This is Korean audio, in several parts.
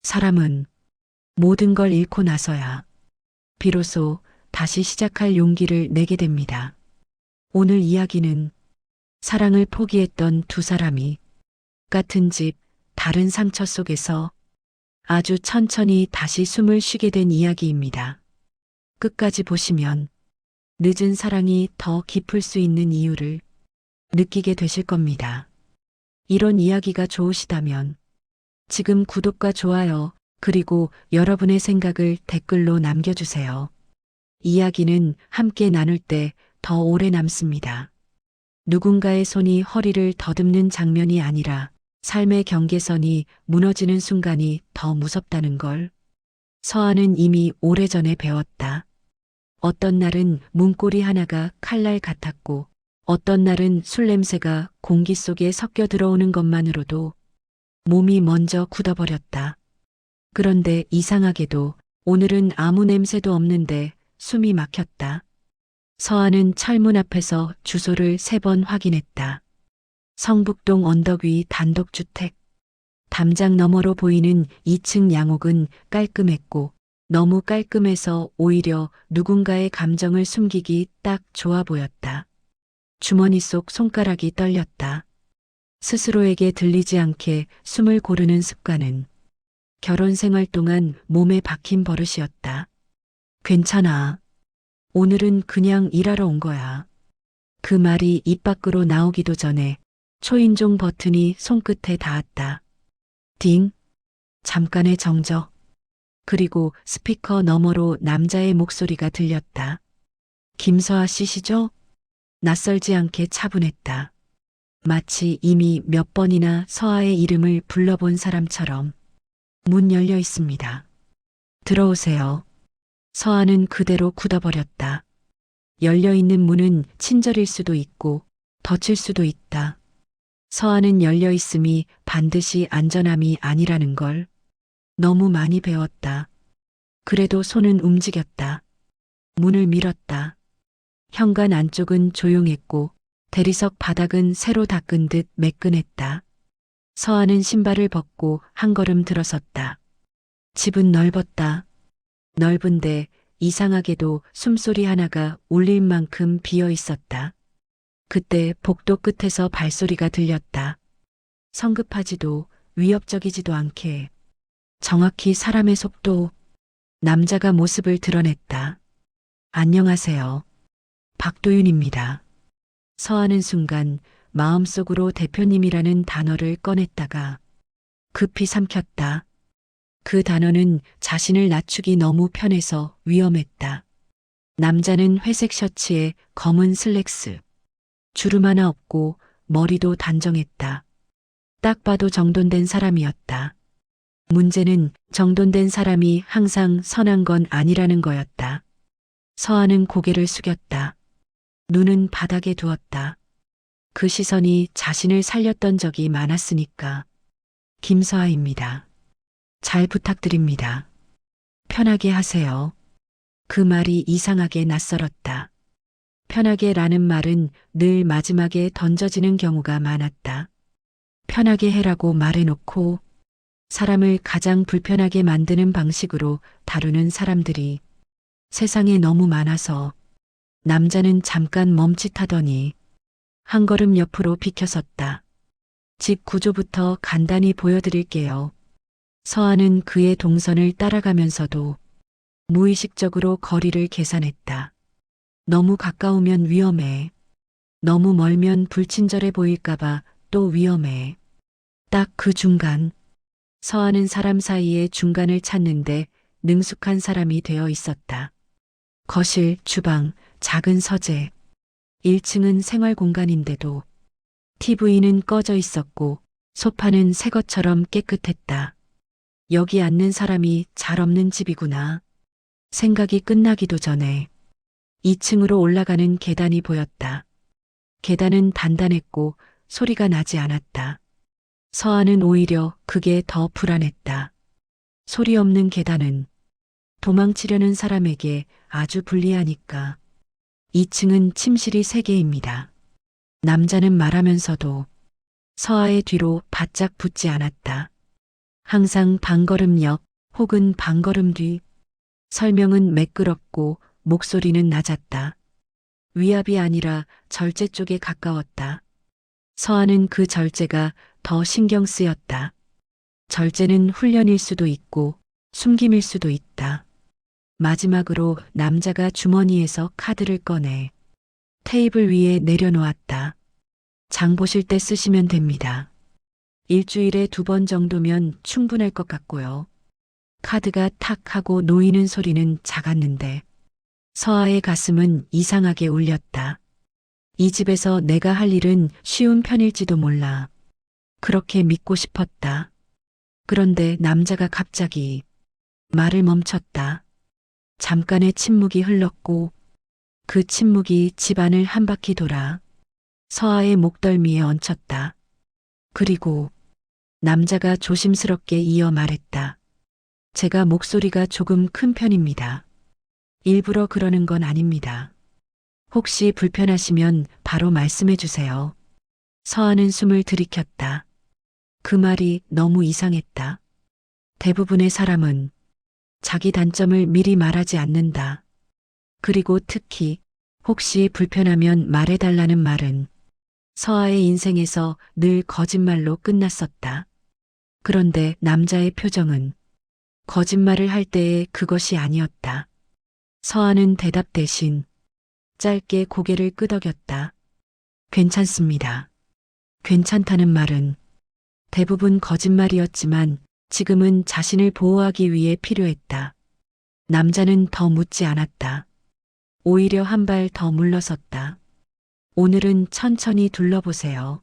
사람은 모든 걸 잃고 나서야 비로소 다시 시작할 용기를 내게 됩니다. 오늘 이야기는 사랑을 포기했던 두 사람이 같은 집, 다른 상처 속에서 아주 천천히 다시 숨을 쉬게 된 이야기입니다. 끝까지 보시면 늦은 사랑이 더 깊을 수 있는 이유를 느끼게 되실 겁니다. 이런 이야기가 좋으시다면 지금 구독과 좋아요, 그리고 여러분의 생각을 댓글로 남겨주세요. 이야기는 함께 나눌 때 더 오래 남습니다. 누군가의 손이 허리를 더듬는 장면이 아니라 삶의 경계선이 무너지는 순간이 더 무섭다는 걸 서아는 이미 오래전에 배웠다. 어떤 날은 문고리 하나가 칼날 같았고 어떤 날은 술 냄새가 공기 속에 섞여 들어오는 것만으로도 몸이 먼저 굳어버렸다. 그런데 이상하게도 오늘은 아무 냄새도 없는데 숨이 막혔다. 서아는 철문 앞에서 주소를 3번 확인했다. 성북동 언덕 위 단독주택. 담장 너머로 보이는 2층 양옥은 깔끔했고 너무 깔끔해서 오히려 누군가의 감정을 숨기기 딱 좋아 보였다. 주머니 속 손가락이 떨렸다. 스스로에게 들리지 않게 숨을 고르는 습관은 결혼 생활 동안 몸에 박힌 버릇이었다. 괜찮아. 오늘은 그냥 일하러 온 거야. 그 말이 입 밖으로 나오기도 전에 초인종 버튼이 손끝에 닿았다. 딩. 잠깐의 정적. 그리고 스피커 너머로 남자의 목소리가 들렸다. 김서아 씨시죠? 낯설지 않게 차분했다. 마치 이미 몇 번이나 서아의 이름을 불러본 사람처럼. 문 열려 있습니다. 들어오세요. 서아는 그대로 굳어버렸다. 열려있는 문은 친절일 수도 있고 덫일 수도 있다. 서아는 열려있음이 반드시 안전함이 아니라는 걸 너무 많이 배웠다. 그래도 손은 움직였다. 문을 밀었다. 현관 안쪽은 조용했고 대리석 바닥은 새로 닦은 듯 매끈했다. 서아는 신발을 벗고 한 걸음 들어섰다. 집은 넓었다. 넓은데 이상하게도 숨소리 하나가 울릴 만큼 비어 있었다. 그때 복도 끝에서 발소리가 들렸다. 성급하지도 위협적이지도 않게 정확히 사람의 속도. 남자가 모습을 드러냈다. 안녕하세요. 박도윤입니다. 서하는 순간 마음속으로 대표님이라는 단어를 꺼냈다가 급히 삼켰다. 그 단어는 자신을 낮추기 너무 편해서 위험했다. 남자는 회색 셔츠에 검은 슬랙스. 주름 하나 없고 머리도 단정했다. 딱 봐도 정돈된 사람이었다. 문제는 정돈된 사람이 항상 선한 건 아니라는 거였다. 서하는 고개를 숙였다. 눈은 바닥에 두었다. 그 시선이 자신을 살렸던 적이 많았으니까. 김서아입니다. 잘 부탁드립니다. 편하게 하세요. 그 말이 이상하게 낯설었다. 편하게 라는 말은 늘 마지막에 던져지는 경우가 많았다. 편하게 해라고 말해놓고 사람을 가장 불편하게 만드는 방식으로 다루는 사람들이 세상에 너무 많아서 남자는 잠깐 멈칫하더니 한 걸음 옆으로 비켜섰다. 집 구조부터 간단히 보여드릴게요. 서아는 그의 동선을 따라가면서도 무의식적으로 거리를 계산했다. 너무 가까우면 위험해. 너무 멀면 불친절해 보일까봐 또 위험해. 딱 그 중간. 서아는 사람 사이의 중간을 찾는데 능숙한 사람이 되어 있었다. 거실, 주방, 작은 서재. 1층은 생활 공간인데도 TV는 꺼져 있었고 소파는 새 것처럼 깨끗했다. 여기 앉는 사람이 잘 없는 집이구나. 생각이 끝나기도 전에 2층으로 올라가는 계단이 보였다. 계단은 단단했고 소리가 나지 않았다. 서아는 오히려 그게 더 불안했다. 소리 없는 계단은 도망치려는 사람에게 아주 불리하니까. 2층은 침실이 3개입니다. 남자는 말하면서도 서아의 뒤로 바짝 붙지 않았다. 항상 반걸음 옆 혹은 반걸음 뒤. 설명은 매끄럽고 목소리는 낮았다. 위압이 아니라 절제 쪽에 가까웠다. 서아는 그 절제가 더 신경 쓰였다. 절제는 훈련일 수도 있고 숨김일 수도 있다. 마지막으로 남자가 주머니에서 카드를 꺼내 테이블 위에 내려놓았다. 장 보실 때 쓰시면 됩니다. 일주일에 2번 정도면 충분할 것 같고요. 카드가 탁 하고 놓이는 소리는 작았는데 서아의 가슴은 이상하게 울렸다. 이 집에서 내가 할 일은 쉬운 편일지도 몰라. 그렇게 믿고 싶었다. 그런데 남자가 갑자기 말을 멈췄다. 잠깐의 침묵이 흘렀고 그 침묵이 집안을 한 바퀴 돌아 서아의 목덜미에 얹혔다. 그리고 남자가 조심스럽게 이어 말했다. 제가 목소리가 조금 큰 편입니다. 일부러 그러는 건 아닙니다. 혹시 불편하시면 바로 말씀해 주세요. 서아는 숨을 들이켰다. 그 말이 너무 이상했다. 대부분의 사람은 자기 단점을 미리 말하지 않는다. 그리고 특히 혹시 불편하면 말해달라는 말은 서아의 인생에서 늘 거짓말로 끝났었다. 그런데 남자의 표정은 거짓말을 할 때의 그것이 아니었다. 서아는 대답 대신 짧게 고개를 끄덕였다. 괜찮습니다. 괜찮다는 말은 대부분 거짓말이었지만 지금은 자신을 보호하기 위해 필요했다. 남자는 더 묻지 않았다. 오히려 한 발 더 물러섰다. 오늘은 천천히 둘러보세요.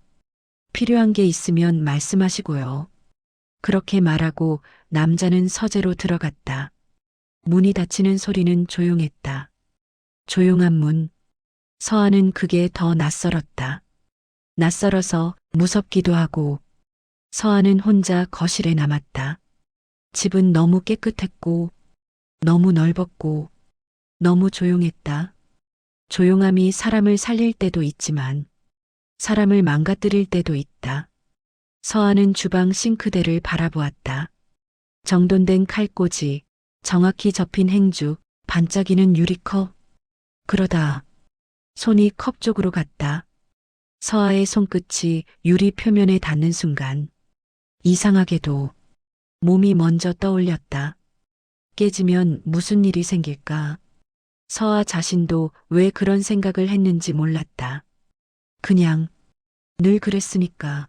필요한 게 있으면 말씀하시고요. 그렇게 말하고 남자는 서재로 들어갔다. 문이 닫히는 소리는 조용했다. 조용한 문. 서아는 그게 더 낯설었다. 낯설어서 무섭기도 하고 서아는 혼자 거실에 남았다. 집은 너무 깨끗했고 너무 넓었고 너무 조용했다. 조용함이 사람을 살릴 때도 있지만 사람을 망가뜨릴 때도 있다. 서아는 주방 싱크대를 바라보았다. 정돈된 칼꽂이, 정확히 접힌 행주, 반짝이는 유리컵. 그러다 손이 컵 쪽으로 갔다. 서아의 손끝이 유리 표면에 닿는 순간 이상하게도 몸이 먼저 떠올렸다. 깨지면 무슨 일이 생길까? 서아 자신도 왜 그런 생각을 했는지 몰랐다. 그냥 늘 그랬으니까.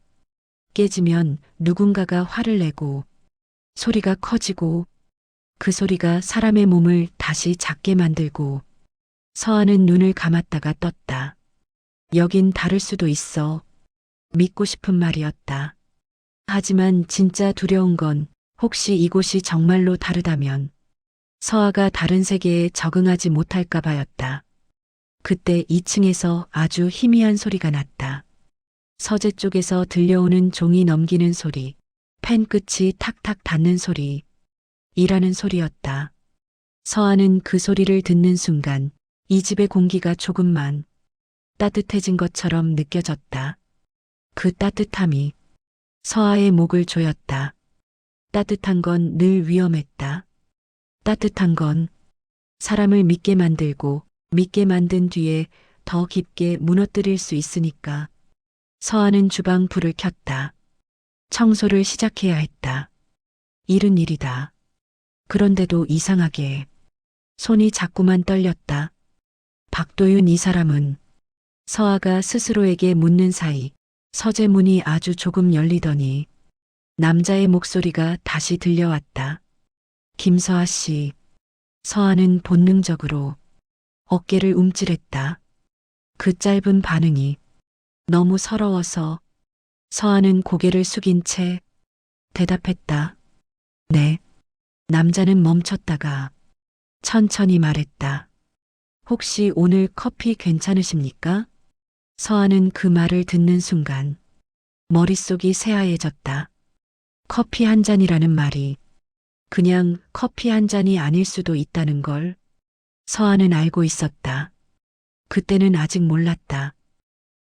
깨지면 누군가가 화를 내고 소리가 커지고 그 소리가 사람의 몸을 다시 작게 만들고. 서아는 눈을 감았다가 떴다. 여긴 다를 수도 있어. 믿고 싶은 말이었다. 하지만 진짜 두려운 건 혹시 이곳이 정말로 다르다면 서아가 다른 세계에 적응하지 못할까 봐였다. 그때 2층에서 아주 희미한 소리가 났다. 서재 쪽에서 들려오는 종이 넘기는 소리, 펜 끝이 탁탁 닿는 소리, 일하는 소리였다. 서아는 그 소리를 듣는 순간 이 집의 공기가 조금만 따뜻해진 것처럼 느껴졌다. 그 따뜻함이 서아의 목을 조였다. 따뜻한 건 늘 위험했다. 따뜻한 건 사람을 믿게 만들고 믿게 만든 뒤에 더 깊게 무너뜨릴 수 있으니까. 서아는 주방 불을 켰다. 청소를 시작해야 했다. 일은 일이다. 그런데도 이상하게 손이 자꾸만 떨렸다. 박도윤 이 사람은. 서아가 스스로에게 묻는 사이 서재 문이 아주 조금 열리더니 남자의 목소리가 다시 들려왔다. 김서아 씨. 서아는 본능적으로 어깨를 움찔했다. 그 짧은 반응이 너무 서러워서 서아는 고개를 숙인 채 대답했다. 네. 남자는 멈췄다가 천천히 말했다. 혹시 오늘 커피 괜찮으십니까? 서아는 그 말을 듣는 순간 머릿속이 새하얘졌다. 커피 한 잔이라는 말이 그냥 커피 한 잔이 아닐 수도 있다는 걸 서아는 알고 있었다. 그때는 아직 몰랐다.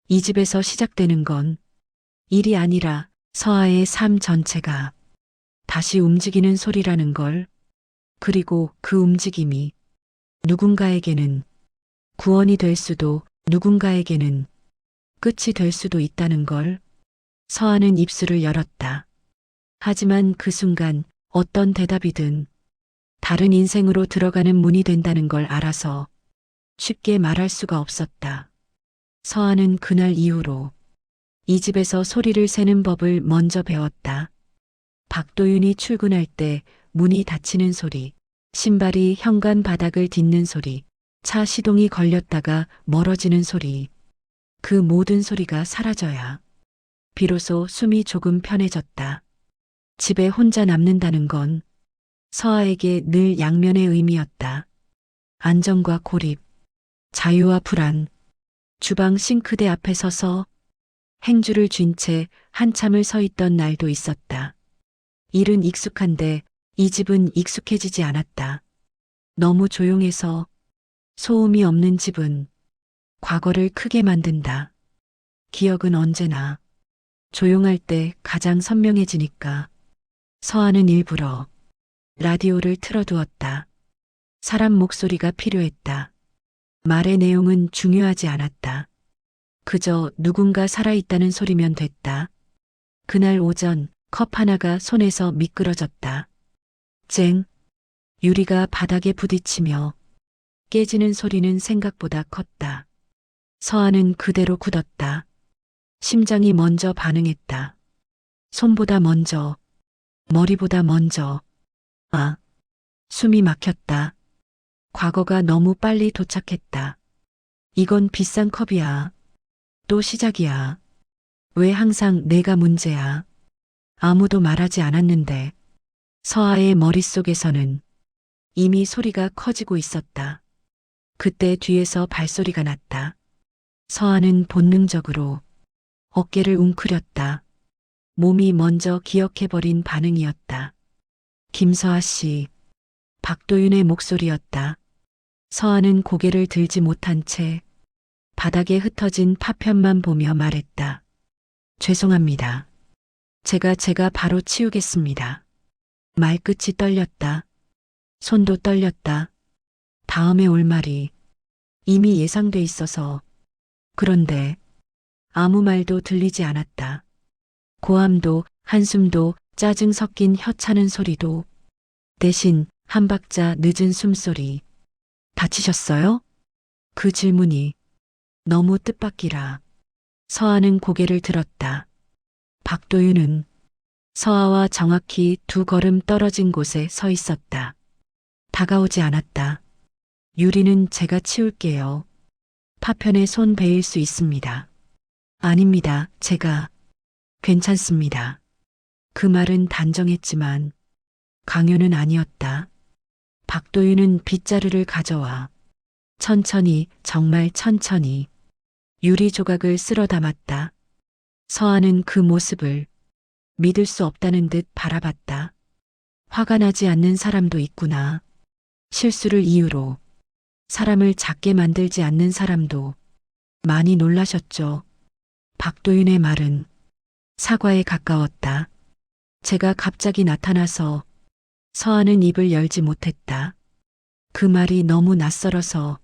이 집에서 시작되는 건 일이 아니라 서아의 삶 전체가 다시 움직이는 소리라는 걸. 그리고 그 움직임이 누군가에게는 구원이 될 수도 누군가에게는 끝이 될 수도 있다는 걸. 서한은 입술을 열었다. 하지만 그 순간 어떤 대답이든 다른 인생으로 들어가는 문이 된다는 걸 알아서 쉽게 말할 수가 없었다. 서한은 그날 이후로 이 집에서 소리를 세는 법을 먼저 배웠다. 박도윤이 출근할 때 문이 닫히는 소리, 신발이 현관 바닥을 딛는 소리, 차 시동이 걸렸다가 멀어지는 소리. 그 모든 소리가 사라져야 비로소 숨이 조금 편해졌다. 집에 혼자 남는다는 건 서아에게 늘 양면의 의미였다. 안정과 고립, 자유와 불안. 주방 싱크대 앞에 서서 행주를 쥔 채 한참을 서 있던 날도 있었다. 일은 익숙한데 이 집은 익숙해지지 않았다. 너무 조용해서 소음이 없는 집은 과거를 크게 만든다. 기억은 언제나 조용할 때 가장 선명해지니까. 서한은 일부러 라디오를 틀어두었다. 사람 목소리가 필요했다. 말의 내용은 중요하지 않았다. 그저 누군가 살아있다는 소리면 됐다. 그날 오전 컵 하나가 손에서 미끄러졌다. 쨍. 유리가 바닥에 부딪히며 깨지는 소리는 생각보다 컸다. 서한은 그대로 굳었다. 심장이 먼저 반응했다. 손보다 먼저, 머리보다 먼저. 아, 숨이 막혔다. 과거가 너무 빨리 도착했다. 이건 비싼 컵이야. 또 시작이야. 왜 항상 내가 문제야? 아무도 말하지 않았는데 서아의 머릿속에서는 이미 소리가 커지고 있었다. 그때 뒤에서 발소리가 났다. 서아는 본능적으로 어깨를 웅크렸다. 몸이 먼저 기억해버린 반응이었다. 김서아 씨, 박도윤의 목소리였다. 서아는 고개를 들지 못한 채 바닥에 흩어진 파편만 보며 말했다. 죄송합니다. 제가 바로 치우겠습니다. 말끝이 떨렸다. 손도 떨렸다. 다음에 올 말이 이미 예상돼 있어서. 그런데 아무 말도 들리지 않았다. 고함도 한숨도 짜증 섞인 혀차는 소리도. 대신 한 박자 늦은 숨소리. 다치셨어요? 그 질문이 너무 뜻밖이라. 서아는 고개를 들었다. 박도윤은 서아와 정확히 2걸음 떨어진 곳에 서 있었다. 다가오지 않았다. 유리는 제가 치울게요. 파편에 손 베일 수 있습니다. 아닙니다. 제가. 괜찮습니다. 그 말은 단정했지만 강요는 아니었다. 박도윤은 빗자루를 가져와 천천히, 정말 천천히 유리 조각을 쓸어 담았다. 서아는 그 모습을 믿을 수 없다는 듯 바라봤다. 화가 나지 않는 사람도 있구나. 실수를 이유로 사람을 작게 만들지 않는 사람도. 많이 놀라셨죠? 박도윤의 말은 사과에 가까웠다. 제가 갑자기 나타나서. 서아는 입을 열지 못했다. 그 말이 너무 낯설어서.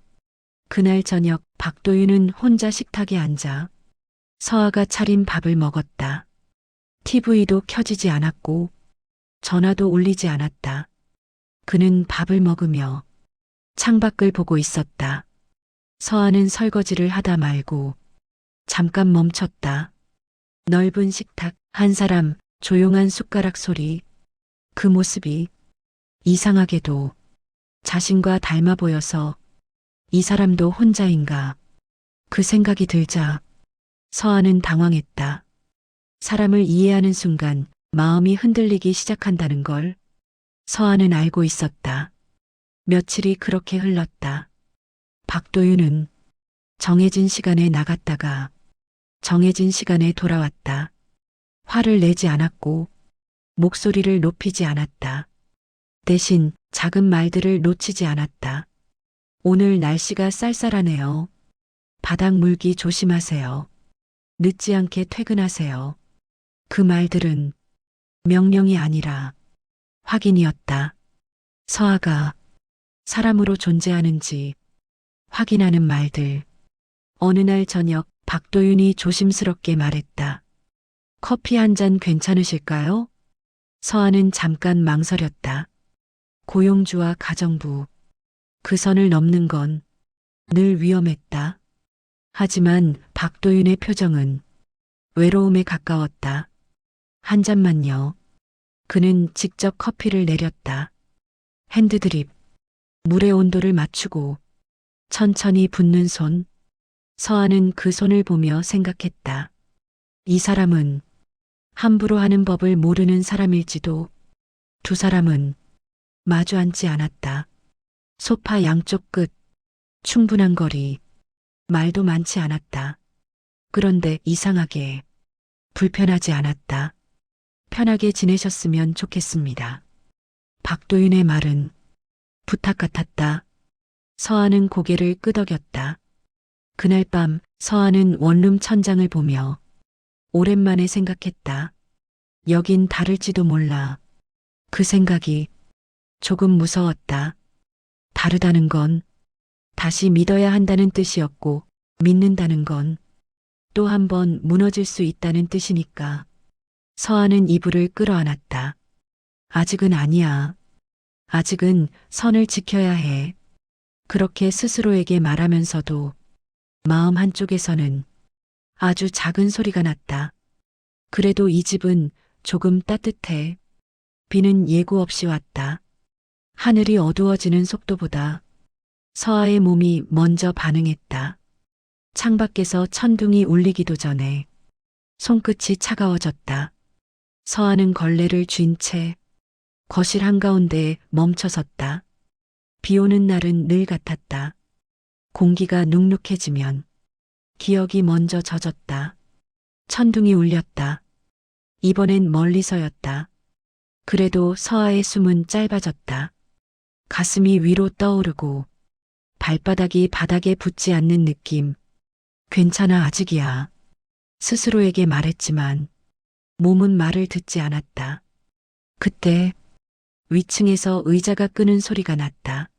그날 저녁 박도윤은 혼자 식탁에 앉아 서아가 차린 밥을 먹었다. TV도 켜지지 않았고 전화도 울리지 않았다. 그는 밥을 먹으며 창밖을 보고 있었다. 서아는 설거지를 하다 말고 잠깐 멈췄다. 넓은 식탁, 한 사람, 조용한 숟가락 소리. 그 모습이 이상하게도 자신과 닮아 보여서 이 사람도 혼자인가. 그 생각이 들자 서아는 당황했다. 사람을 이해하는 순간 마음이 흔들리기 시작한다는 걸 서아는 알고 있었다. 며칠이 그렇게 흘렀다. 박도윤은 정해진 시간에 나갔다가 정해진 시간에 돌아왔다. 화를 내지 않았고 목소리를 높이지 않았다. 대신 작은 말들을 놓치지 않았다. 오늘 날씨가 쌀쌀하네요. 바닥 물기 조심하세요. 늦지 않게 퇴근하세요. 그 말들은 명령이 아니라 확인이었다. 서아가 사람으로 존재하는지 확인하는 말들. 어느 날 저녁 박도윤이 조심스럽게 말했다. 커피 한 잔 괜찮으실까요? 서아는 잠깐 망설였다. 고용주와 가정부. 그 선을 넘는 건 늘 위험했다. 하지만 박도윤의 표정은 외로움에 가까웠다. 한 잔만요. 그는 직접 커피를 내렸다. 핸드드립. 물의 온도를 맞추고 천천히 붓는 손. 서아는 그 손을 보며 생각했다. 이 사람은 함부로 하는 법을 모르는 사람일지도. 두 사람은 마주 앉지 않았다. 소파 양쪽 끝. 충분한 거리. 말도 많지 않았다. 그런데 이상하게 불편하지 않았다. 편하게 지내셨으면 좋겠습니다. 박도윤의 말은 부탁 같았다. 서아는 고개를 끄덕였다. 그날 밤 서아는 원룸 천장을 보며 오랜만에 생각했다. 여긴 다를지도 몰라. 그 생각이 조금 무서웠다. 다르다는 건 다시 믿어야 한다는 뜻이었고, 믿는다는 건 또 한 번 무너질 수 있다는 뜻이니까. 서아는 이불을 끌어안았다. 아직은 아니야. 아직은 선을 지켜야 해. 그렇게 스스로에게 말하면서도 마음 한쪽에서는 아주 작은 소리가 났다. 그래도 이 집은 조금 따뜻해. 비는 예고 없이 왔다. 하늘이 어두워지는 속도보다 서아의 몸이 먼저 반응했다. 창밖에서 천둥이 울리기도 전에 손끝이 차가워졌다. 서아는 걸레를 쥔 채 거실 한가운데에 멈춰섰다. 비 오는 날은 늘 같았다. 공기가 눅눅해지면 기억이 먼저 젖었다. 천둥이 울렸다. 이번엔 멀리서였다. 그래도 서아의 숨은 짧아졌다. 가슴이 위로 떠오르고 발바닥이 바닥에 붙지 않는 느낌. 괜찮아, 아직이야. 스스로에게 말했지만 몸은 말을 듣지 않았다. 그때 위층에서 의자가 끄는 소리가 났다.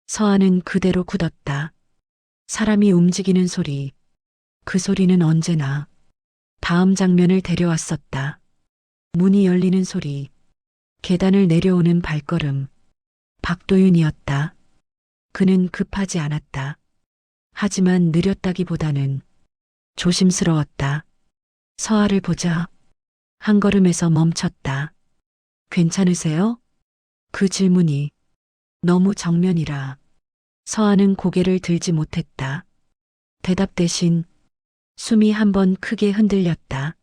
서아는 그대로 굳었다. 사람이 움직이는 소리. 그 소리는 언제나 다음 장면을 데려왔었다. 문이 열리는 소리. 계단을 내려오는 발걸음. 박도윤이었다. 그는 급하지 않았다. 하지만 느렸다기보다는 조심스러웠다. 서아를 보자. 한 걸음에서 멈췄다. 괜찮으세요? 그 질문이 너무 정면이라 서아는 고개를 들지 못했다. 대답 대신 숨이 한 번 크게 흔들렸다.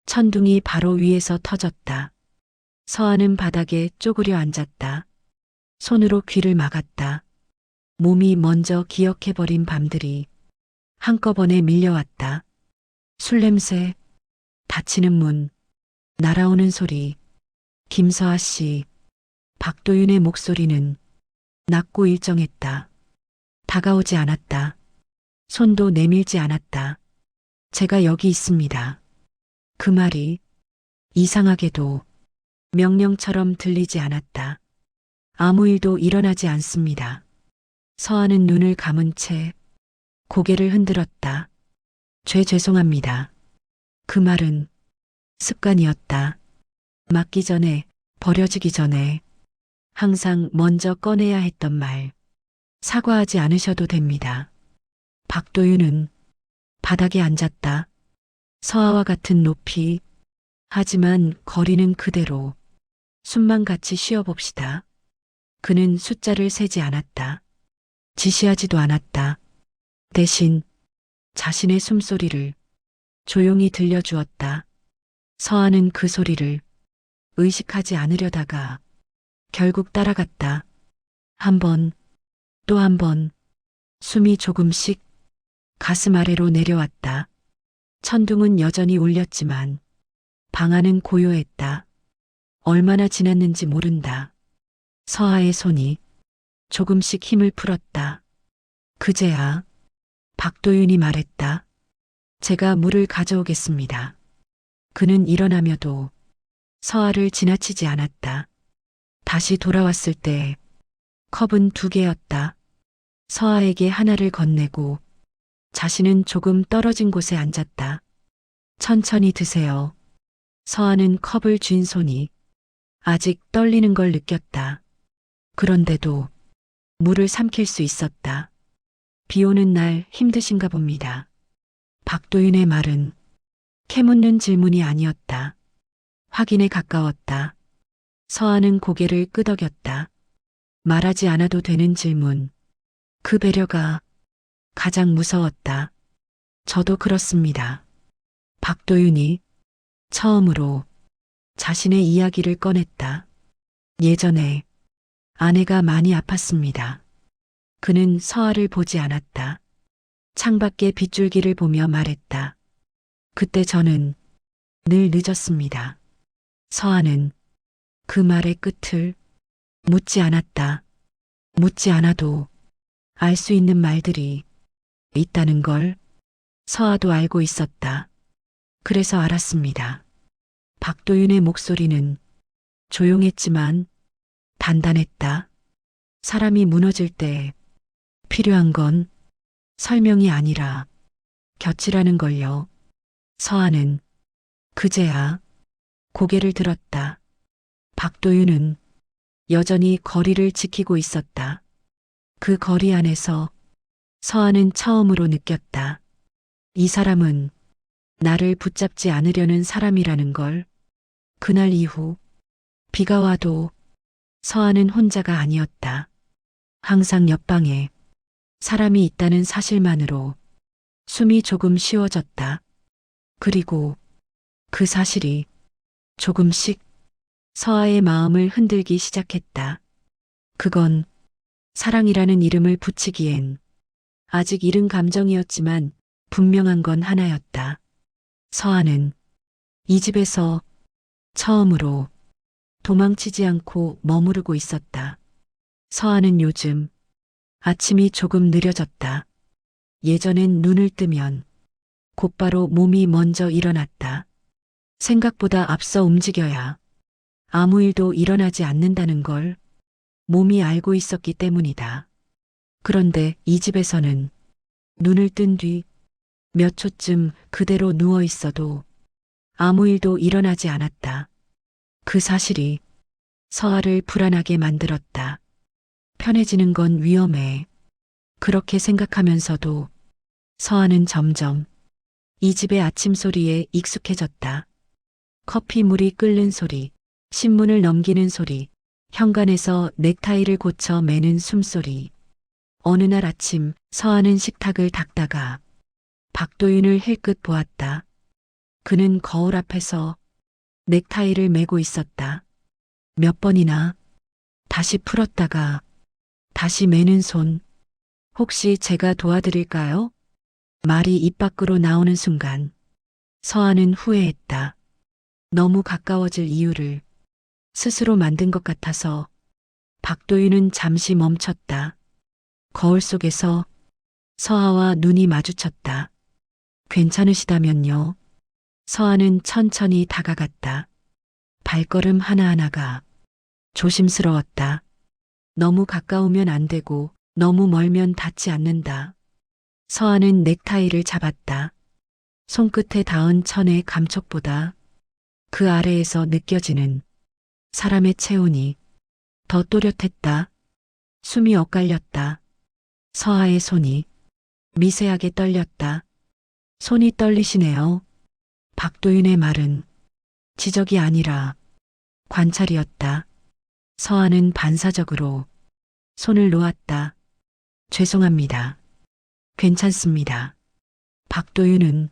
천둥이 바로 위에서 터졌다. 서아는 바닥에 쪼그려 앉았다. 손으로 귀를 막았다. 몸이 먼저 기억해버린 밤들이 한꺼번에 밀려왔다. 술 냄새, 닫히는 문, 날아오는 소리. 김서아 씨, 박도윤의 목소리는 낮고 일정했다. 다가오지 않았다. 손도 내밀지 않았다. 제가 여기 있습니다. 그 말이 이상하게도 명령처럼 들리지 않았다. 아무 일도 일어나지 않습니다. 서아는 눈을 감은 채 고개를 흔들었다. 죄송합니다. 그 말은 습관이었다. 맞기 전에, 버려지기 전에 항상 먼저 꺼내야 했던 말. 사과하지 않으셔도 됩니다. 박도윤은 바닥에 앉았다. 서아와 같은 높이. 하지만 거리는 그대로. 숨만 같이 쉬어봅시다. 그는 숫자를 세지 않았다. 지시하지도 않았다. 대신 자신의 숨소리를 조용히 들려주었다. 서아는 그 소리를 의식하지 않으려다가 결국 따라갔다. 한 번, 또 한 번, 숨이 조금씩 가슴 아래로 내려왔다. 천둥은 여전히 울렸지만 방 안은 고요했다. 얼마나 지났는지 모른다. 서아의 손이 조금씩 힘을 풀었다. 그제야 박도윤이 말했다. 제가 물을 가져오겠습니다. 그는 일어나며도 서아를 지나치지 않았다. 다시 돌아왔을 때 컵은 2개였다. 서아에게 하나를 건네고 자신은 조금 떨어진 곳에 앉았다. 천천히 드세요. 서아는 컵을 쥔 손이 아직 떨리는 걸 느꼈다. 그런데도 물을 삼킬 수 있었다. 비 오는 날 힘드신가 봅니다. 박도윤의 말은 캐묻는 질문이 아니었다. 확인에 가까웠다. 서아는 고개를 끄덕였다. 말하지 않아도 되는 질문. 그 배려가 가장 무서웠다. 저도 그렇습니다. 박도윤이 처음으로 자신의 이야기를 꺼냈다. 예전에 아내가 많이 아팠습니다. 그는 서아를 보지 않았다. 창밖의 빗줄기를 보며 말했다. 그때 저는 늘 늦었습니다. 서아는 그 말의 끝을 묻지 않았다. 묻지 않아도 알 수 있는 말들이 있다는 걸 서아도 알고 있었다. 그래서 알았습니다. 박도윤의 목소리는 조용했지만 단단했다. 사람이 무너질 때 필요한 건 설명이 아니라 곁이라는 걸요. 서아는 그제야 고개를 들었다. 박도윤은 여전히 거리를 지키고 있었다. 그 거리 안에서 서아는 처음으로 느꼈다. 이 사람은 나를 붙잡지 않으려는 사람이라는 걸. 그날 이후 비가 와도 서아는 혼자가 아니었다. 항상 옆방에 사람이 있다는 사실만으로 숨이 조금 쉬워졌다. 그리고 그 사실이 조금씩 서아의 마음을 흔들기 시작했다. 그건 사랑이라는 이름을 붙이기엔 아직 이른 감정이었지만 분명한 건 하나였다. 서아는 이 집에서 처음으로 도망치지 않고 머무르고 있었다. 서아는 요즘 아침이 조금 느려졌다. 예전엔 눈을 뜨면 곧바로 몸이 먼저 일어났다. 생각보다 앞서 움직여야 아무 일도 일어나지 않는다는 걸 몸이 알고 있었기 때문이다. 그런데 이 집에서는 눈을 뜬 뒤 몇 초쯤 그대로 누워 있어도 아무 일도 일어나지 않았다. 그 사실이 서아를 불안하게 만들었다. 편해지는 건 위험해. 그렇게 생각하면서도 서아는 점점 이 집의 아침 소리에 익숙해졌다. 커피 물이 끓는 소리, 신문을 넘기는 소리, 현관에서 넥타이를 고쳐 매는 숨소리. 어느 날 아침 서아는 식탁을 닦다가 박도윤을 힐끗 보았다. 그는 거울 앞에서 넥타이를 매고 있었다. 몇 번이나 다시 풀었다가 다시 매는 손. 혹시 제가 도와드릴까요? 말이 입 밖으로 나오는 순간 서아는 후회했다. 너무 가까워질 이유를 스스로 만든 것 같아서. 박도윤은 잠시 멈췄다. 거울 속에서 서아와 눈이 마주쳤다. 괜찮으시다면요. 서아는 천천히 다가갔다. 발걸음 하나하나가 조심스러웠다. 너무 가까우면 안 되고 너무 멀면 닿지 않는다. 서아는 넥타이를 잡았다. 손끝에 닿은 천의 감촉보다 그 아래에서 느껴지는 사람의 체온이 더 또렷했다. 숨이 엇갈렸다. 서아의 손이 미세하게 떨렸다. 손이 떨리시네요. 박도윤의 말은 지적이 아니라 관찰이었다. 서아는 반사적으로 손을 놓았다. 죄송합니다. 괜찮습니다. 박도윤은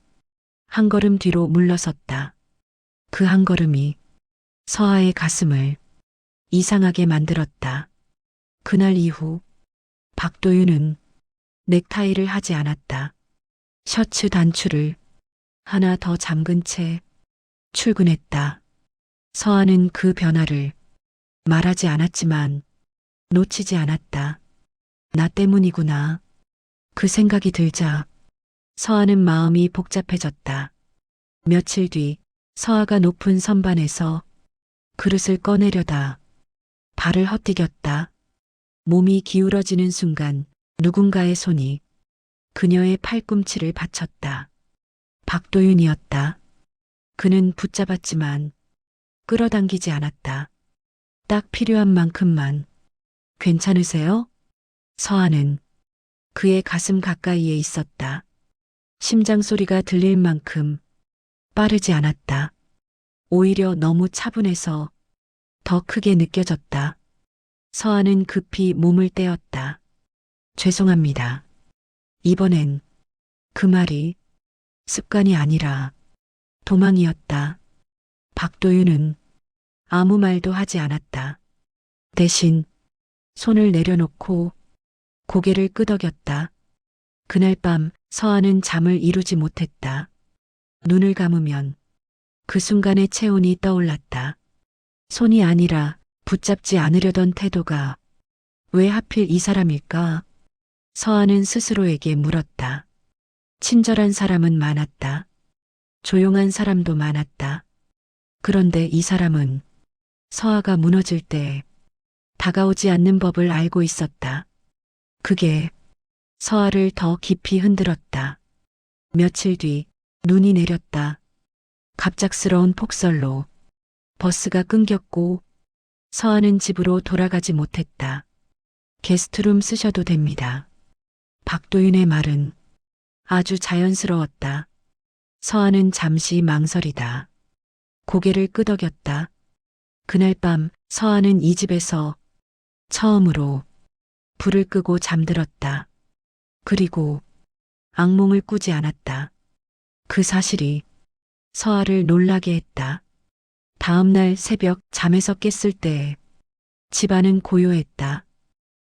한 걸음 뒤로 물러섰다. 그 한 걸음이 서아의 가슴을 이상하게 만들었다. 그날 이후 박도윤은 넥타이를 하지 않았다. 셔츠 단추를 하나 더 잠근 채 출근했다. 서아는 그 변화를 말하지 않았지만 놓치지 않았다. 나 때문이구나. 그 생각이 들자 서아는 마음이 복잡해졌다. 며칠 뒤 서아가 높은 선반에서 그릇을 꺼내려다 발을 헛디뎠다. 몸이 기울어지는 순간 누군가의 손이 그녀의 팔꿈치를 받쳤다. 박도윤이었다. 그는 붙잡았지만 끌어당기지 않았다. 딱 필요한 만큼만. 괜찮으세요? 서아는 그의 가슴 가까이에 있었다. 심장 소리가 들릴 만큼 빠르지 않았다. 오히려 너무 차분해서 더 크게 느껴졌다. 서아는 급히 몸을 떼었다. 죄송합니다. 이번엔 그 말이 습관이 아니라 도망이었다. 박도윤은 아무 말도 하지 않았다. 대신 손을 내려놓고 고개를 끄덕였다. 그날 밤 서아는 잠을 이루지 못했다. 눈을 감으면 그 순간의 체온이 떠올랐다. 손이 아니라 붙잡지 않으려던 태도가 왜 하필 이 사람일까? 서아는 스스로에게 물었다. 친절한 사람은 많았다. 조용한 사람도 많았다. 그런데 이 사람은 서아가 무너질 때 다가오지 않는 법을 알고 있었다. 그게 서아를 더 깊이 흔들었다. 며칠 뒤 눈이 내렸다. 갑작스러운 폭설로 버스가 끊겼고 서아는 집으로 돌아가지 못했다. 게스트룸 쓰셔도 됩니다. 박도윤의 말은 아주 자연스러웠다. 서아는 잠시 망설이다. 고개를 끄덕였다. 그날 밤 서아는 이 집에서 처음으로 불을 끄고 잠들었다. 그리고 악몽을 꾸지 않았다. 그 사실이 서아를 놀라게 했다. 다음 날 새벽 잠에서 깼을 때 집안은 고요했다.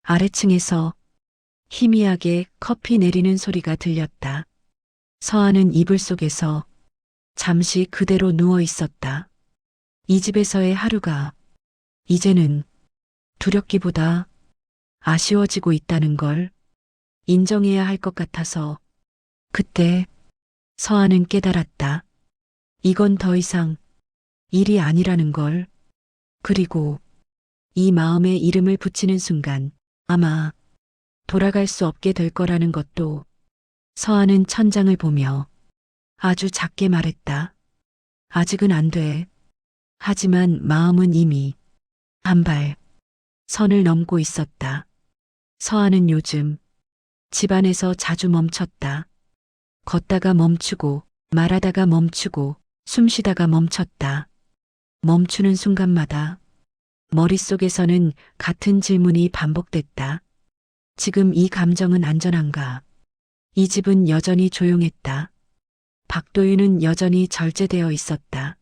아래층에서 희미하게 커피 내리는 소리가 들렸다. 서아는 이불 속에서 잠시 그대로 누워 있었다. 이 집에서의 하루가 이제는 두렵기보다 아쉬워지고 있다는 걸 인정해야 할 것 같아서 그때 서아는 깨달았다. 이건 더 이상 일이 아니라는 걸. 그리고 이 마음에 이름을 붙이는 순간 아마 돌아갈 수 없게 될 거라는 것도. 서아는 천장을 보며 아주 작게 말했다. 아직은 안 돼. 하지만 마음은 이미 한 발 선을 넘고 있었다. 서아는 요즘 집안에서 자주 멈췄다. 걷다가 멈추고 말하다가 멈추고 숨쉬다가 멈췄다. 멈추는 순간마다 머릿속에서는 같은 질문이 반복됐다. 지금 이 감정은 안전한가? 이 집은 여전히 조용했다. 박도윤은 여전히 절제되어 있었다.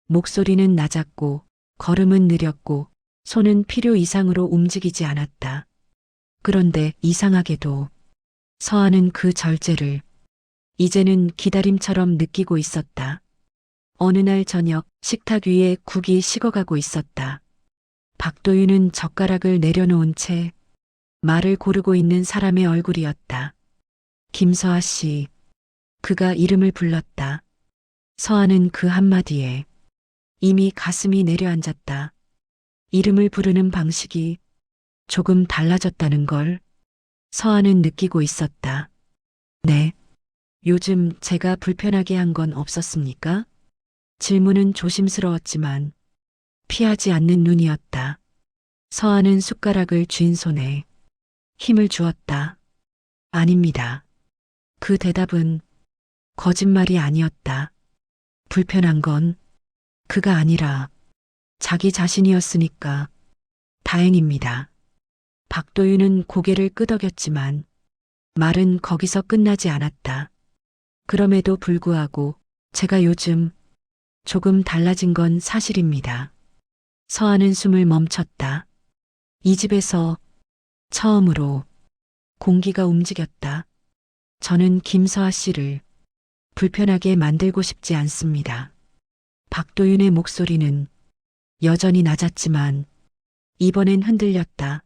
목소리는 낮았고 걸음은 느렸고 손은 필요 이상으로 움직이지 않았다. 그런데 이상하게도 서아는 그 절제를 이제는 기다림처럼 느끼고 있었다. 어느 날 저녁 식탁 위에 국이 식어가고 있었다. 박도윤은 젓가락을 내려놓은 채 말을 고르고 있는 사람의 얼굴이었다. 김서아 씨. 그가 이름을 불렀다. 서아는 그 한마디에 이미 가슴이 내려앉았다. 이름을 부르는 방식이 조금 달라졌다는 걸 서아는 느끼고 있었다. 네. 요즘 제가 불편하게 한 건 없었습니까? 질문은 조심스러웠지만 피하지 않는 눈이었다. 서아는 숟가락을 쥔 손에 힘을 주었다. 아닙니다. 그 대답은 거짓말이 아니었다. 불편한 건 그가 아니라 자기 자신이었으니까 다행입니다. 박도윤은 고개를 끄덕였지만 말은 거기서 끝나지 않았다. 그럼에도 불구하고 제가 요즘 조금 달라진 건 사실입니다. 서아는 숨을 멈췄다. 이 집에서 처음으로 공기가 움직였다. 저는 김서아 씨를 불편하게 만들고 싶지 않습니다. 박도윤의 목소리는 여전히 낮았지만 이번엔 흔들렸다.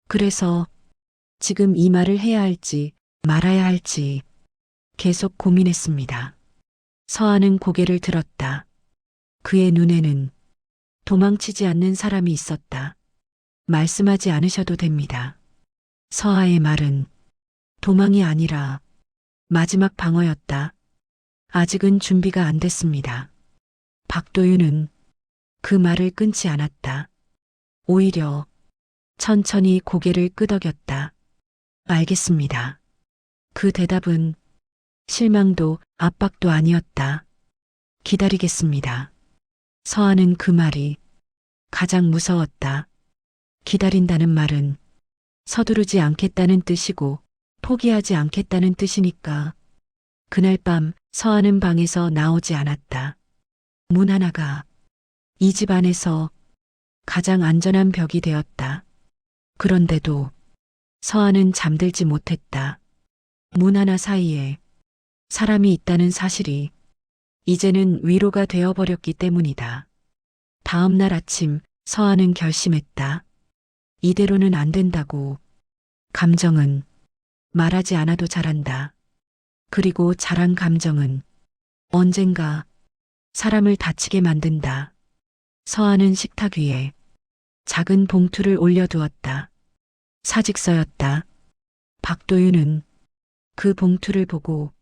그래서 지금 이 말을 해야 할지 말아야 할지 계속 고민했습니다. 서아는 고개를 들었다. 그의 눈에는 도망치지 않는 사람이 있었다. 말씀하지 않으셔도 됩니다. 서하의 말은 도망이 아니라 마지막 방어였다. 아직은 준비가 안 됐습니다. 박도윤은 그 말을 끊지 않았다. 오히려 천천히 고개를 끄덕였다. 알겠습니다. 그 대답은 실망도 압박도 아니었다. 기다리겠습니다. 서하는 그 말이 가장 무서웠다. 기다린다는 말은 서두르지 않겠다는 뜻이고 포기하지 않겠다는 뜻이니까. 그날 밤 서하는 방에서 나오지 않았다. 문 하나가 이 집 안에서 가장 안전한 벽이 되었다. 그런데도 서하는 잠들지 못했다. 문 하나 사이에 사람이 있다는 사실이 이제는 위로가 되어버렸기 때문이다. 다음 날 아침 서하는 결심했다. 이대로는 안 된다고. 감정은 말하지 않아도 자란다. 그리고 자란 감정은 언젠가 사람을 다치게 만든다. 서하는 식탁 위에 작은 봉투를 올려두었다. 사직서였다. 박도윤은 그 봉투를 보고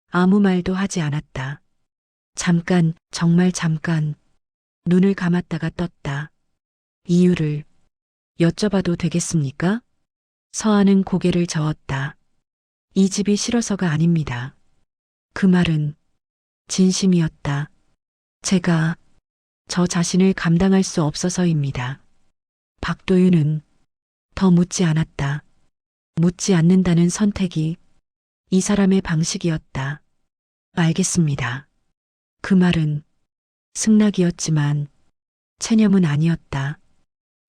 아무 말도 하지 않았다. 잠깐, 정말 잠깐 눈을 감았다가 떴다. 이유를 여쭤봐도 되겠습니까? 서하는 고개를 저었다. 이 집이 싫어서가 아닙니다. 그 말은 진심이었다. 제가 저 자신을 감당할 수 없어서입니다. 박도윤은 더 묻지 않았다. 묻지 않는다는 선택이 이 사람의 방식이었다. 알겠습니다. 그 말은 승낙이었지만 체념은 아니었다.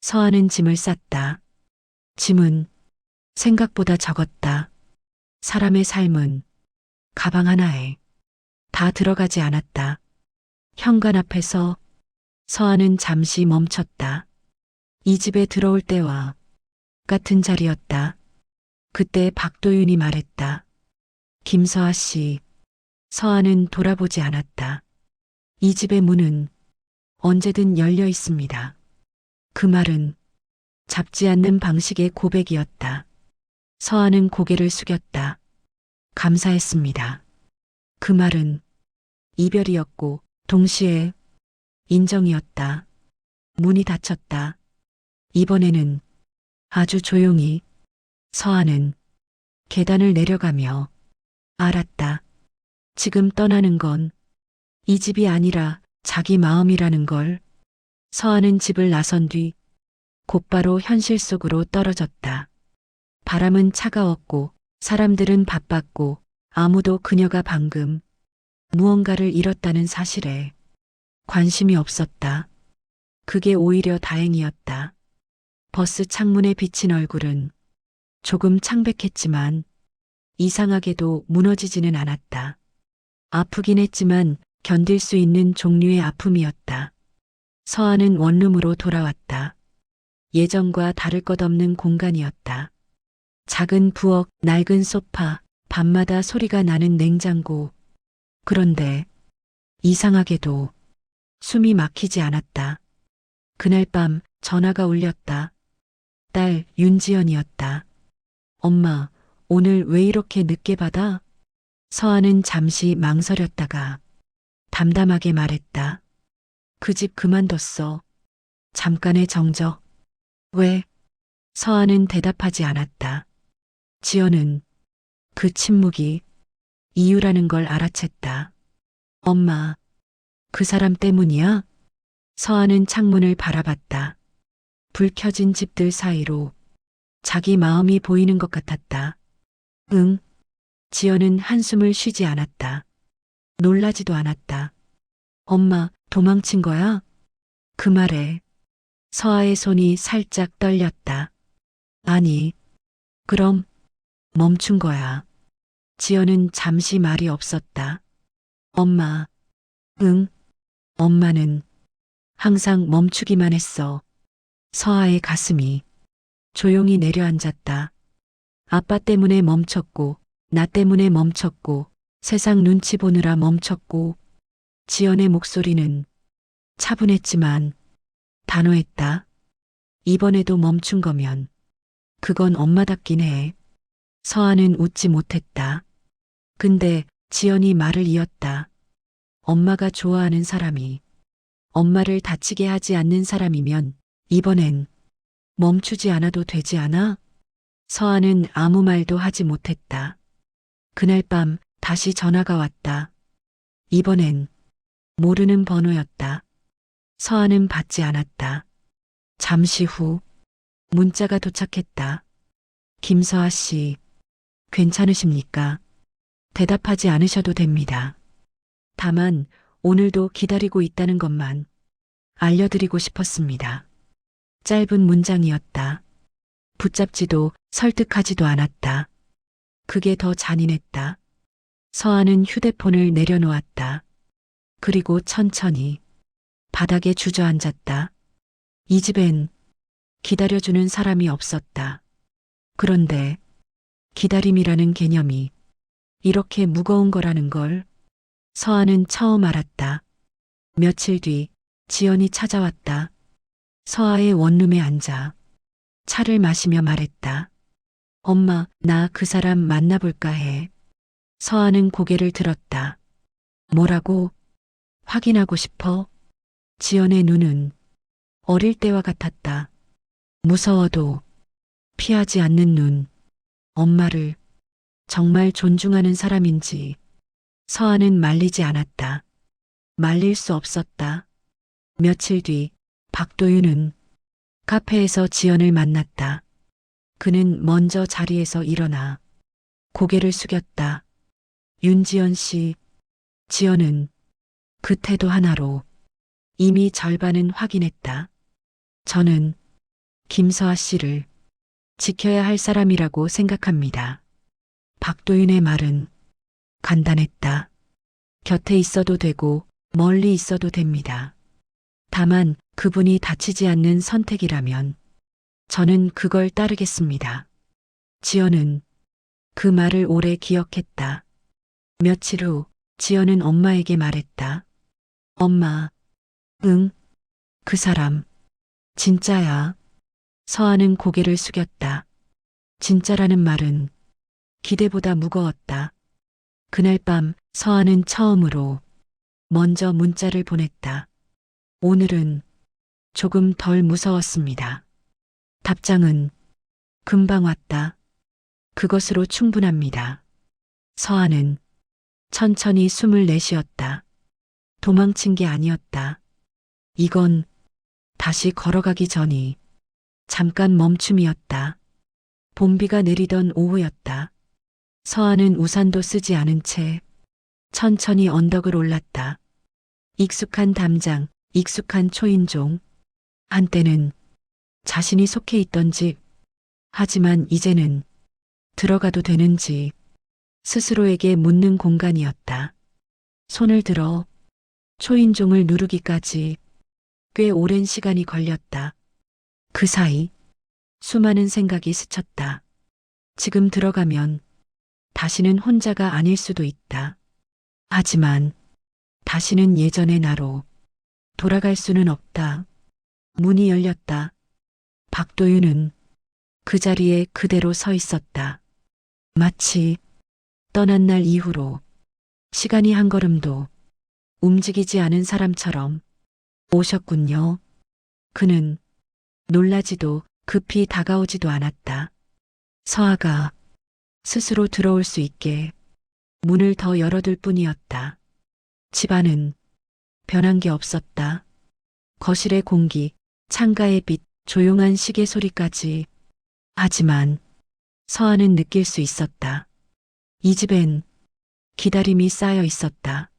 서하는 짐을 쌌다. 짐은 생각보다 적었다. 사람의 삶은 가방 하나에 다 들어가지 않았다. 현관 앞에서 서하는 잠시 멈췄다. 이 집에 들어올 때와 같은 자리였다. 그때 박도윤이 말했다. 김서하 씨. 서하는 돌아보지 않았다. 이 집의 문은 언제든 열려 있습니다. 그 말은 잡지 않는 방식의 고백이었다. 서하는 고개를 숙였다. 감사했습니다. 그 말은 이별이었고 동시에 인정이었다. 문이 닫혔다. 이번에는 아주 조용히 서하는 계단을 내려가며 알았다. 지금 떠나는 건 이 집이 아니라 자기 마음이라는 걸. 서하는 집을 나선 뒤 곧바로 현실 속으로 떨어졌다. 바람은 차가웠고 사람들은 바빴고 아무도 그녀가 방금 무언가를 잃었다는 사실에 관심이 없었다. 그게 오히려 다행이었다. 버스 창문에 비친 얼굴은 조금 창백했지만 이상하게도 무너지지는 않았다. 아프긴 했지만 견딜 수 있는 종류의 아픔이었다. 서하는 원룸으로 돌아왔다. 예전과 다를 것 없는 공간이었다. 작은 부엌, 낡은 소파, 밤마다 소리가 나는 냉장고. 그런데 이상하게도 숨이 막히지 않았다. 그날 밤 전화가 울렸다. 딸 윤지연이었다. 엄마, 오늘 왜 이렇게 늦게 받아? 서하는 잠시 망설였다가 담담하게 말했다. 그 집 그만뒀어. 잠깐의 정적. 왜? 서하는 대답하지 않았다. 지연은 그 침묵이 이유라는 걸 알아챘다. 엄마, 그 사람 때문이야? 서하는 창문을 바라봤다. 불 켜진 집들 사이로 자기 마음이 보이는 것 같았다. 응. 지연은 한숨을 쉬지 않았다. 놀라지도 않았다. 엄마, 도망친 거야? 그 말에 서하의 손이 살짝 떨렸다. 아니, 그럼 멈춘 거야. 지연은 잠시 말이 없었다. 엄마, 응, 엄마는 항상 멈추기만 했어. 서하의 가슴이 조용히 내려앉았다. 아빠 때문에 멈췄고, 나 때문에 멈췄고, 세상 눈치 보느라 멈췄고. 지연의 목소리는 차분했지만 단호했다. 이번에도 멈춘 거면 그건 엄마답긴 해. 서아는 웃지 못했다. 근데 지연이 말을 이었다. 엄마가 좋아하는 사람이 엄마를 다치게 하지 않는 사람이면 이번엔 멈추지 않아도 되지 않아? 서아는 아무 말도 하지 못했다. 그날 밤 다시 전화가 왔다. 이번엔 모르는 번호였다. 서아는 받지 않았다. 잠시 후 문자가 도착했다. 김서아 씨, 괜찮으십니까? 대답하지 않으셔도 됩니다. 다만 오늘도 기다리고 있다는 것만 알려드리고 싶었습니다. 짧은 문장이었다. 붙잡지도 설득하지도 않았다. 그게 더 잔인했다. 서아는 휴대폰을 내려놓았다. 그리고 천천히 바닥에 주저앉았다. 이 집엔 기다려주는 사람이 없었다. 그런데 기다림이라는 개념이 이렇게 무거운 거라는 걸 서아는 처음 알았다. 며칠 뒤 지연이 찾아왔다. 서아의 원룸에 앉아 차를 마시며 말했다. 엄마, 나 그 사람 만나볼까 해. 서아는 고개를 들었다. 뭐라고? 확인하고 싶어? 지연의 눈은 어릴 때와 같았다. 무서워도 피하지 않는 눈. 엄마를 정말 존중하는 사람인지 서아는 말리지 않았다. 말릴 수 없었다. 며칠 뒤 박도윤은 카페에서 지연을 만났다. 그는 먼저 자리에서 일어나 고개를 숙였다. 윤지연 씨, 지연은 그 태도 하나로 이미 절반은 확인했다. 저는 김서아 씨를 지켜야 할 사람이라고 생각합니다. 박도윤의 말은 간단했다. 곁에 있어도 되고 멀리 있어도 됩니다. 다만 그분이 다치지 않는 선택이라면 저는 그걸 따르겠습니다. 지연은 그 말을 오래 기억했다. 며칠 후 지연은 엄마에게 말했다. 엄마, 응, 그 사람 진짜야. 서아는 고개를 숙였다. 진짜라는 말은 기대보다 무거웠다. 그날 밤 서아는 처음으로 먼저 문자를 보냈다. 오늘은 조금 덜 무서웠습니다. 답장은 금방 왔다. 그것으로 충분합니다. 서아는 천천히 숨을 내쉬었다. 도망친 게 아니었다. 이건 다시 걸어가기 전이 잠깐 멈춤이었다. 봄비가 내리던 오후였다. 서아는 우산도 쓰지 않은 채 천천히 언덕을 올랐다. 익숙한 담장, 익숙한 초인종. 한때는 자신이 속해 있던 집. 하지만 이제는 들어가도 되는 집. 스스로에게 묻는 공간이었다. 손을 들어 초인종을 누르기까지 꽤 오랜 시간이 걸렸다. 그 사이 수많은 생각이 스쳤다. 지금 들어가면 다시는 혼자가 아닐 수도 있다. 하지만 다시는 예전의 나로 돌아갈 수는 없다. 문이 열렸다. 박도윤은 그 자리에 그대로 서 있었다. 마치 떠난 날 이후로 시간이 한 걸음도 움직이지 않은 사람처럼. 오셨군요. 그는 놀라지도 급히 다가오지도 않았다. 서아가 스스로 들어올 수 있게 문을 더 열어둘 뿐이었다. 집안은 변한 게 없었다. 거실의 공기, 창가의 빛, 조용한 시계 소리까지. 하지만 서아는 느낄 수 있었다. 이 집엔 기다림이 쌓여 있었다.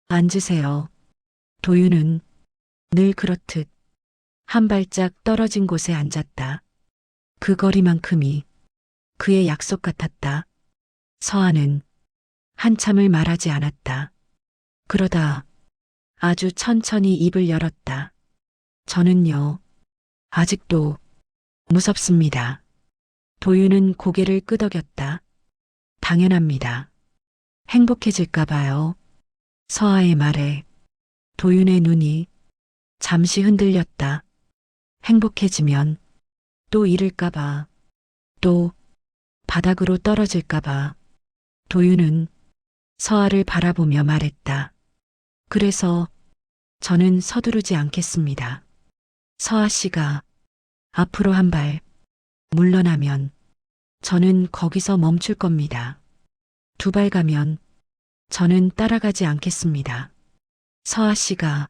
앉으세요. 도윤은 늘 그렇듯 한 발짝 떨어진 곳에 앉았다. 그 거리만큼이 그의 약속 같았다. 서아는 한참을 말하지 않았다. 그러다 아주 천천히 입을 열었다. 저는요, 아직도 무섭습니다. 도윤은 고개를 끄덕였다. 당연합니다. 행복해질까봐요. 서아의 말에 도윤의 눈이 잠시 흔들렸다. 행복해지면 또 잃을까봐, 또 바닥으로 떨어질까봐. 도윤은 서아를 바라보며 말했다. 그래서 저는 서두르지 않겠습니다. 서아 씨가 앞으로 한 발 물러나면 저는 거기서 멈출 겁니다. 두 발 가면 저는 따라가지 않겠습니다. 서아 씨가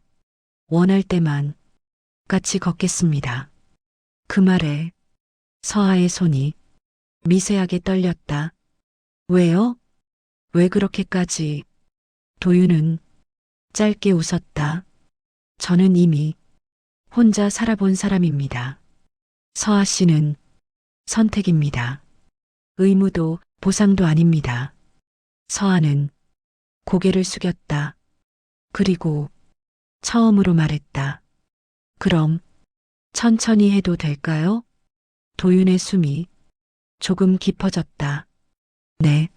원할 때만 같이 걷겠습니다. 그 말에 서아의 손이 미세하게 떨렸다. 왜요? 왜 그렇게까지? 도윤은 짧게 웃었다. 저는 이미 혼자 살아본 사람입니다. 서아 씨는 선택입니다. 의무도 보상도 아닙니다. 서아는 고개를 숙였다. 그리고 처음으로 말했다. 그럼 천천히 해도 될까요? 도윤의 숨이 조금 깊어졌다. 네,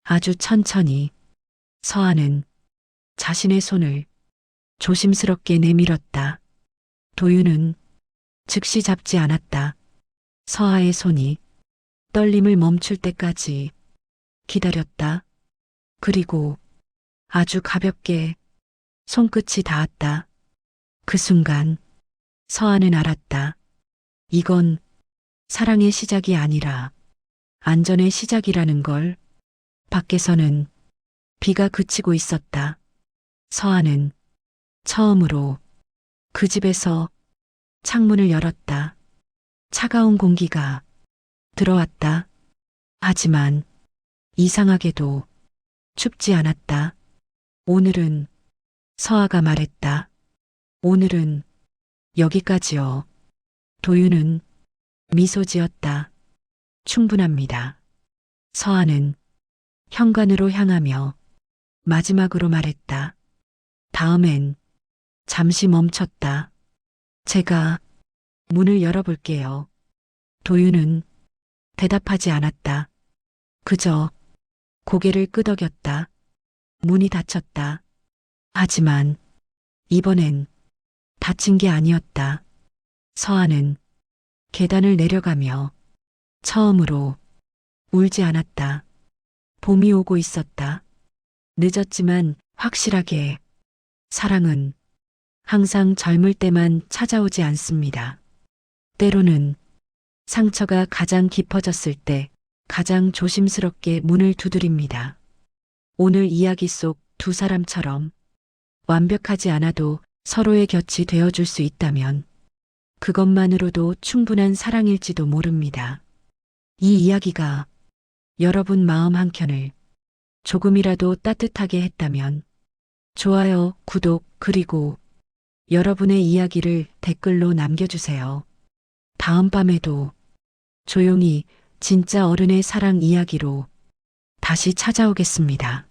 아주 천천히. 서아는 자신의 손을 조심스럽게 내밀었다. 도윤은 즉시 잡지 않았다. 서아의 손이 떨림을 멈출 때까지 기다렸다. 그리고 아주 가볍게 손끝이 닿았다. 그 순간 서아는 알았다. 이건 사랑의 시작이 아니라 안전의 시작이라는 걸. 밖에서는 비가 그치고 있었다. 서아는 처음으로 그 집에서 창문을 열었다. 차가운 공기가 들어왔다. 하지만 이상하게도 춥지 않았다. 오늘은 서아가 말했다. 오늘은 여기까지요. 도윤은 미소 지었다. 충분합니다. 서아는 현관으로 향하며 마지막으로 말했다. 다음엔 잠시 멈췄다. 제가 문을 열어볼게요. 도윤은 대답하지 않았다. 그저 고개를 끄덕였다. 문이 닫혔다. 하지만 이번엔 닫힌 게 아니었다. 서아는 계단을 내려가며 처음으로 울지 않았다. 봄이 오고 있었다. 늦었지만 확실하게 사랑은 항상 젊을 때만 찾아오지 않습니다. 때로는 상처가 가장 깊어졌을 때 가장 조심스럽게 문을 두드립니다. 오늘 이야기 속 두 사람처럼 완벽하지 않아도 서로의 곁이 되어줄 수 있다면 그것만으로도 충분한 사랑일지도 모릅니다. 이 이야기가 여러분 마음 한켠을 조금이라도 따뜻하게 했다면 좋아요, 구독, 그리고 여러분의 이야기를 댓글로 남겨주세요. 다음 밤에도 조용히 진짜 어른의 사랑 이야기로 다시 찾아오겠습니다.